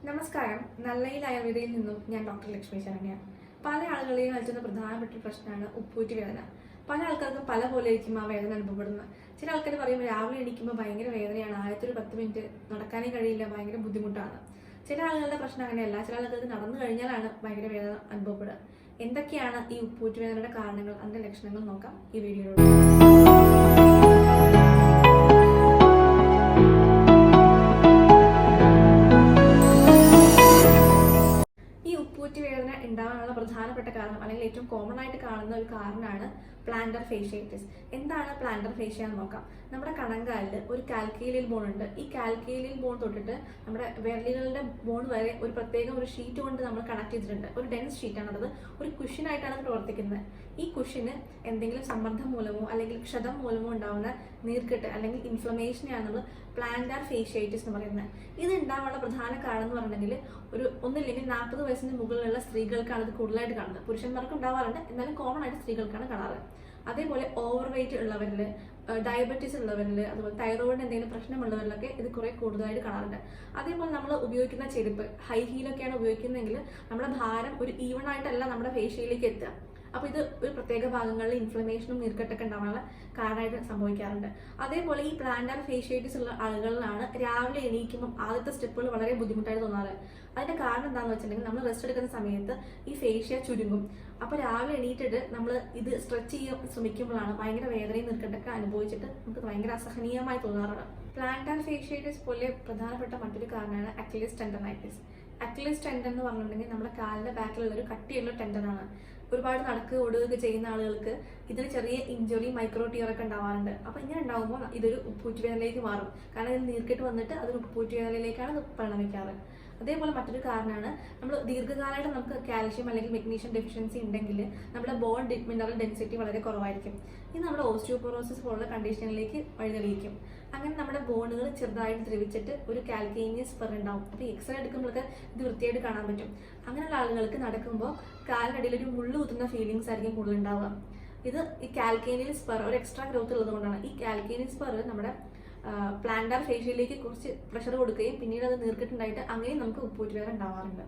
നമസ്കാരം. നല്ലയിൽ ആയുർവേദയിൽ നിന്നും ഞാൻ ഡോക്ടർ ലക്ഷ്മി ശരണ്യ. പല ആളുകളെയും അലട്ടുന്ന പ്രധാനപ്പെട്ട പ്രശ്നമാണ് ഉപ്പൂറ്റി വേദന. പല ആൾക്കാർക്കും പല പോലെ ആയിരിക്കും ആ വേദന അനുഭവപ്പെടുന്നത്. ചില ആൾക്കാർ പറയുമ്പോൾ രാവിലെ എണീക്കുമ്പോൾ ഭയങ്കര വേദനയാണ്, ആദ്യത്തെ ഒരു 10 മിനിറ്റ് നടക്കാനേ കഴിയില്ല, ഭയങ്കര ബുദ്ധിമുട്ടാണ്. ചില ആളുകളുടെ പ്രശ്നം അങ്ങനെയല്ല, ചില ആളുകൾക്ക് നടന്നു കഴിഞ്ഞാലാണ് ഭയങ്കര വേദന അനുഭവപ്പെടുക. എന്തൊക്കെയാണ് ഈ ഉപ്പൂറ്റി വേദനയുടെ കാരണങ്ങൾ, അതിന്റെ ലക്ഷണങ്ങൾ നോക്കാം ഈ വീഡിയോയിലൂടെ. ഉപ്പൂറ്റി വേദന ഉണ്ടാകാനുള്ള പ്രധാനപ്പെട്ട കാരണം അല്ലെങ്കിൽ ഏറ്റവും കോമൺ ആയിട്ട് കാണുന്ന ഒരു കാരണമാണ് പ്ലാന്റർ ഫേഷ്യേറ്റിസ്. എന്താണ് പ്ലാന്റർ ഫേഷ്യ എന്ന് നോക്കാം. നമ്മുടെ കണങ്കാലിൽ ഒരു കാൽക്കേലിയൽ ബോൺ ഉണ്ട്. ഈ കാൽക്കേലിയൽ ബോൺ തൊട്ടിട്ട് നമ്മുടെ വിരലുകളുടെ ബോൺ വരെ ഒരു പ്രത്യേകം ഒരു ഷീറ്റ് കൊണ്ട് നമ്മൾ കണക്ട് ചെയ്തിട്ടുണ്ട്. ഒരു ഡെൻസ് ഷീറ്റാണത്. ഒരു കുഷ്യനായിട്ടാണ് പ്രവർത്തിക്കുന്നത്. ഈ കുഷ്യന് എന്തെങ്കിലും സമ്മർദ്ദം മൂലമോ അല്ലെങ്കിൽ ക്ഷതം മൂലമോ ഉണ്ടാവുന്ന നീർക്കെട്ട് അല്ലെങ്കിൽ ഇൻഫ്ലമേഷനെയാണ് നമ്മൾ പ്ലാന്റർ ഫേഷ്യേറ്റിസ് എന്ന് പറയുന്നത്. ഇത് ഉണ്ടാവാനുള്ള പ്രധാന കാരണം എന്ന് പറഞ്ഞിട്ടുണ്ടെങ്കിൽ ഒന്നില്ലെങ്കിൽ 40 വയസ്സിന് മുകളിലുള്ള സ്ത്രീകൾക്കാണ് ഇത് കൂടുതലായിട്ട് കാണുന്നത്. പുരുഷന്മാർക്ക് ഉണ്ടാവാറുണ്ട്, എന്നാലും കോമൺ ആയിട്ട് സ്ത്രീകൾക്കാണ് കാണാറ്. അതേപോലെ ഓവർ വെയിറ്റ് ഉള്ളവരിൽ, ഡയബറ്റീസ് ഉള്ളവരിൽ, അതുപോലെ തൈറോയിഡിന് എന്തെങ്കിലും പ്രശ്നമുള്ളവരിലൊക്കെ ഇത് കുറെ കൂടുതലായിട്ട് കാണാറുണ്ട്. അതേപോലെ നമ്മൾ ഉപയോഗിക്കുന്ന ചെരുപ്പ് ഹൈ ഹീലൊക്കെയാണ് ഉപയോഗിക്കുന്നതെങ്കിൽ നമ്മുടെ ഭാരം ഒരു ഈവൺ ആയിട്ടല്ല നമ്മുടെ ഫേഷ്യയിലേക്ക് എത്തുക. അപ്പോൾ ഇത് ഒരു പ്രത്യേക ഭാഗങ്ങളിൽ ഇൻഫ്ലമേഷനും നീർക്കെട്ടൊക്കെ ഉണ്ടാവാനുള്ള കാരണമായിട്ട് സംഭവിക്കാറുണ്ട്. അതേപോലെ ഈ പ്ലാന്റർ ഫേഷ്യേറ്റിസ് ഉള്ള ആളുകളിലാണ് രാവിലെ എണീക്കുമ്പോൾ ആദ്യത്തെ സ്റ്റെപ്പുകൾ വളരെ ബുദ്ധിമുട്ടായിട്ട് തോന്നാറ്. അതിന്റെ കാരണം എന്താണെന്ന് വെച്ചിട്ടുണ്ടെങ്കിൽ നമ്മൾ റെസ്റ്റ് എടുക്കുന്ന സമയത്ത് ഈ ഫേഷ്യ ചുരുങ്ങും. അപ്പോൾ രാവിലെ എണീറ്റിട്ട് നമ്മൾ ഇത് സ്ട്രെച്ച് ചെയ്യാൻ ശ്രമിക്കുമ്പോഴാണ് ഭയങ്കര വേദനയും നീർക്കെട്ടൊക്കെ അനുഭവിച്ചിട്ട് നമുക്ക് ഭയങ്കര അസഹനീയമായി തോന്നാറുണ്ട്. പ്ലാന്റർ ഫേഷ്യേറ്റിസ് പോലെ പ്രധാനപ്പെട്ട മറ്റൊരു കാരണമാണ് അക്ലിയസ് ടെൻഡനൈറ്റിസ്. അക്ലിയസ് ടെൻഡൻ എന്ന് പറഞ്ഞിട്ടുണ്ടെങ്കിൽ നമ്മുടെ കാലിന്റെ ബാക്കിലുള്ള ഒരു കട്ടിയുള്ള ടെൻഡനാണ്. ഒരുപാട് നടക്കുക ഓടുകയൊക്കെ ചെയ്യുന്ന ആളുകൾക്ക് ഇതിന് ചെറിയ ഇഞ്ചുറി, മൈക്രോ ടിയർ ഒക്കെ ഉണ്ടാവാറുണ്ട്. അപ്പൊ ഇങ്ങനെ ഉണ്ടാകുമ്പോൾ ഇതൊരു ഉപ്പൂറ്റി വേദനയിലേക്ക് മാറും. കാരണം ഇതിൽ നീർക്കെട്ട് വന്നിട്ട് അതൊരു ഉപ്പൂറ്റി വേദനയിലേക്കാണ് ഇത് പരിണമിക്കാറ്. അതേപോലെ മറ്റൊരു കാരണമാണ് നമ്മൾ ദീർഘകാലമായിട്ട് നമുക്ക് കാൽഷ്യം അല്ലെങ്കിൽ മെഗ്നീഷ്യം ഡെഫിഷ്യൻസി ഉണ്ടെങ്കിൽ നമ്മുടെ ബോൺ മിനറൽ ഡെൻസിറ്റി വളരെ കുറവായിരിക്കും. ഇത് നമ്മുടെ ഓസ്റ്റിയോപോറോസിസ് പോലുള്ള കണ്ടീഷനിലേക്ക് വഴിതെളിയിക്കും. അങ്ങനെ നമ്മുടെ ബോണുകൾ ചെറുതായിട്ട് ദ്രവിച്ചിട്ട് ഒരു കാൽക്കേനിയസ് സ്പെർ ഉണ്ടാവും. അപ്പോൾ എക്സ്റേ എടുക്കുമ്പോഴൊക്കെ ഇത് വൃത്തിയായിട്ട് കാണാൻ പറ്റും. അങ്ങനെയുള്ള ആളുകൾക്ക് നടക്കുമ്പോൾ കാലിനടിയിൽ ഒരു മുള്ളു കുത്തുന്ന ഫീലിങ്സ് ആയിരിക്കും കൂടുതൽ ഉണ്ടാവുക. ഇത് ഈ കാൽക്കേനിയൽ സ്പെർ ഒരു എക്സ്ട്രാ ഗ്രോത്ത് ഉള്ളത് കൊണ്ടാണ്. ഈ കാൽക്കേനിയൽ സ്പെർ നമ്മുടെ പ്ലാന്റർ ഫേഷ്യയിലേക്ക് കുറച്ച് പ്രഷർ കൊടുക്കുകയും പിന്നീട് അത് നീർക്കെട്ടുണ്ടായിട്ട് അങ്ങനെയും നമുക്ക് ഉപ്പൂറ്റി വേദന ഉണ്ടാവാറുണ്ട്.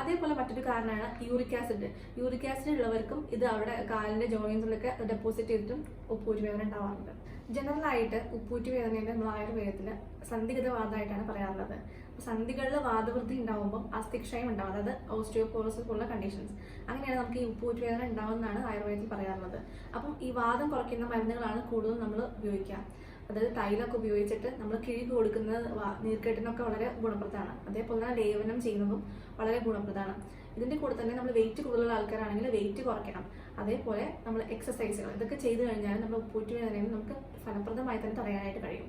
അതേപോലെ മറ്റൊരു കാരണമാണ് യൂറിക് ആസിഡ്. യൂറിക് ആസിഡ് ഉള്ളവർക്കും ഇത് അവിടെ കാലിന്റെ ജോയിൻസിലൊക്കെ ഡെപ്പോസിറ്റ് ചെയ്തിട്ടും ഉപ്പൂറ്റി വേദന ഉണ്ടാവാറുണ്ട്. ജനറൽ ആയിട്ട് ഉപ്പൂറ്റി വേദനയുടെ നമ്മൾ ആയുർവേദത്തിൽ സന്ധിഗത വാദമായിട്ടാണ് പറയാറുള്ളത്. സന്ധികളിൽ വാദവൃദ്ധി ഉണ്ടാകുമ്പോൾ അസ്ഥിക്ഷയം ഉണ്ടാവും, അതായത് ഓസ്റ്റിയോപോറോസിസ് പോലുള്ള കണ്ടീഷൻസ്. അങ്ങനെയാണ് നമുക്ക് ഈ ഉപ്പൂറ്റി വേദന ഉണ്ടാവുമെന്നാണ് ആയുർവേദത്തിൽ പറയാറുള്ളത്. അപ്പം ഈ വാദം കുറയ്ക്കുന്ന മരുന്നുകളാണ് കൂടുതലും നമ്മൾ ഉപയോഗിക്കുക. അതായത് തൈലൊക്കെ ഉപയോഗിച്ചിട്ട് നമ്മൾ കിഴിക്ക് കൊടുക്കുന്നത് നീർക്കെട്ടിനൊക്കെ വളരെ ഗുണപ്രദമാണ്. അതേപോലെ തന്നെ ലേപനം ചെയ്യുന്നതും വളരെ ഗുണപ്രദമാണ്. ഇതിന്റെ കൂടെ തന്നെ നമ്മൾ വെയിറ്റ് കൂടുതലുള്ള ആൾക്കാരാണെങ്കിൽ വെയിറ്റ് കുറയ്ക്കണം. അതേപോലെ നമ്മൾ എക്സസൈസുകൾ ഇതൊക്കെ ചെയ്തു കഴിഞ്ഞാൽ നമ്മുടെ ഉപ്പൂറ്റി വേദനയിൽ നമുക്ക് ഫലപ്രദമായി തന്നെ തടയാനായിട്ട് കഴിയും.